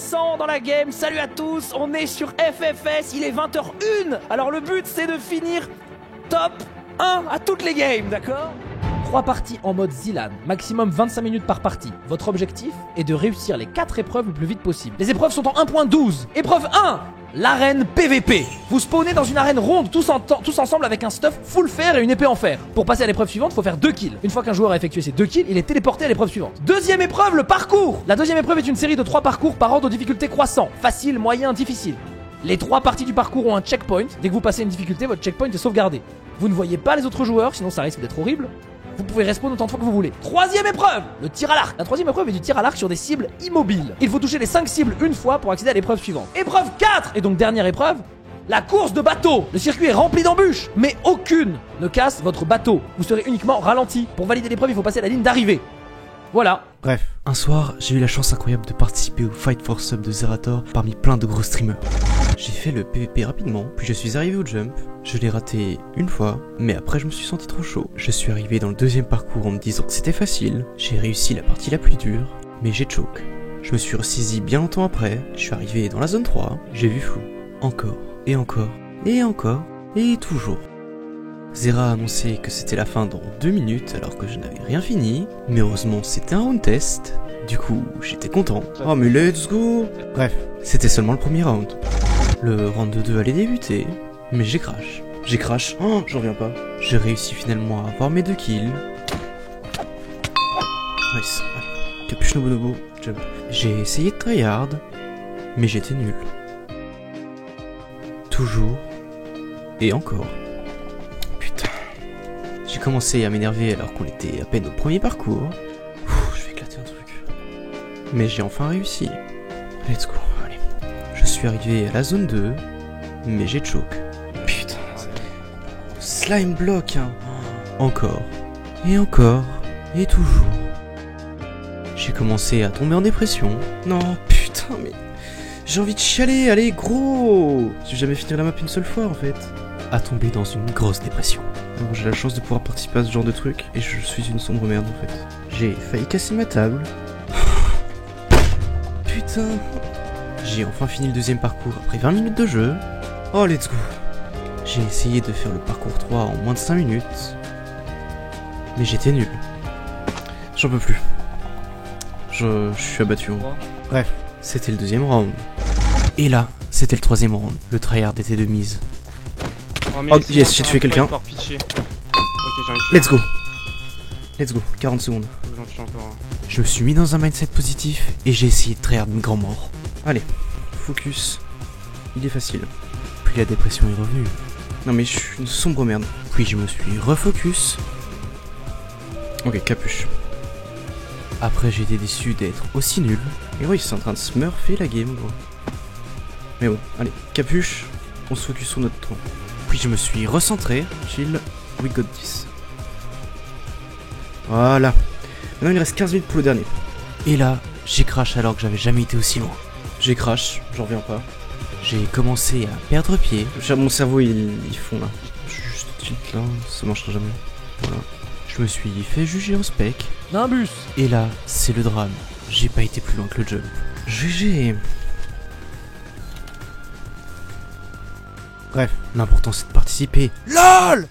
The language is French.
100 dans la game. Salut à tous, on est sur FFS, il est 20h01. Alors le but c'est de finir top 1 à toutes les games, d'accord? 3 parties en mode Zilan, maximum 25 minutes par partie. Votre objectif est de réussir les 4 épreuves le plus vite possible. Les épreuves sont en 1.12. Épreuve 1, l'arène PVP. Vous spawnez dans une arène ronde tous ensemble avec un stuff full fer et une épée en fer. Pour passer à l'épreuve suivante, il faut faire 2 kills. Une fois qu'un joueur a effectué ses 2 kills, il est téléporté à l'épreuve suivante. Deuxième épreuve, le parcours. La deuxième épreuve est une série de 3 parcours par ordre de difficulté croissant. Facile, moyen, difficile. Les 3 parties du parcours ont un checkpoint. Dès que vous passez une difficulté, votre checkpoint est sauvegardé. Vous ne voyez pas les autres joueurs, sinon ça risque d'être horrible. Vous pouvez respawn autant de fois que vous voulez. Troisième épreuve, le tir à l'arc. La troisième épreuve est du tir à l'arc sur des cibles immobiles. Il faut toucher les 5 cibles une fois pour accéder à l'épreuve suivante. Épreuve 4, et donc dernière épreuve, la course de bateau. Le circuit est rempli d'embûches, mais aucune ne casse votre bateau. Vous serez uniquement ralenti. Pour valider l'épreuve, il faut passer la ligne d'arrivée. Voilà. Bref, un soir, j'ai eu la chance incroyable de participer au Fight for Sub de Zerator parmi plein de gros streamers. J'ai fait le PVP rapidement, puis je suis arrivé au jump. Je l'ai raté une fois, mais après je me suis senti trop chaud. Je suis arrivé dans le deuxième parcours en me disant que c'était facile. J'ai réussi la partie la plus dure, mais j'ai choke. Je me suis ressaisi bien longtemps après. Je suis arrivé dans la zone 3, j'ai vu flou. Encore, et encore, et encore, et toujours. Zera a annoncé que c'était la fin dans 2 minutes alors que je n'avais rien fini, mais heureusement c'était un round test, du coup j'étais content. Oh mais let's go. Bref, c'était seulement le premier round. Le round 2 allait débuter, mais j'ai crash. Oh j'en reviens pas. J'ai réussi finalement à avoir mes 2 kills. Nice, allez, capuche nobonobo, jump. J'ai essayé de tryhard, mais j'étais nul. Toujours, et encore. J'ai commencé à m'énerver alors qu'on était à peine au premier parcours. Je vais éclater un truc. Mais j'ai enfin réussi. Let's go, allez. Je suis arrivé à la zone 2, mais j'ai choke. Putain. Slime block, hein. Encore. Et toujours. J'ai commencé à tomber en dépression. Non, putain, mais... J'ai envie de chialer, allez, gros. Je vais jamais finir la map une seule fois, en fait. À tomber dans une grosse dépression. Alors j'ai la chance de pouvoir participer à ce genre de truc et je suis une sombre merde en fait. J'ai failli casser ma table. Putain. J'ai enfin fini le deuxième parcours après 20 minutes de jeu. Oh let's go. J'ai essayé de faire le parcours 3 en moins de 5 minutes. Mais j'étais nul. J'en peux plus. Je suis abattu. Bref, c'était le deuxième round. Et là, c'était le troisième round. Le tryhard était de mise. Oh yes, j'ai tué quelqu'un. Let's go. 40 secondes. Je me suis mis dans un mindset positif et j'ai essayé de tryhard une grande mort. Allez, focus. Il est facile. Puis la dépression est revenue. Non mais je suis une sombre merde. Puis je me suis refocus. Ok, capuche. Après j'ai été déçu d'être aussi nul. Et oui, c'est en train de smurfer la game gros. Mais bon, allez, capuche. On se focus sur notre tour. Puis je me suis recentré, chill, we got this. Voilà. Maintenant il reste 15 minutes pour le dernier. Et là, j'ai crash alors que j'avais jamais été aussi loin. J'ai crash, j'en reviens pas. J'ai commencé à perdre pied. Mon cerveau il fond là. Je suis juste tilt là, ça marchera jamais. Voilà. Je me suis fait juger au spec. Nimbus. Et là, c'est le drame. J'ai pas été plus loin que le jump. GG. Bref, l'important c'est de participer. LOL.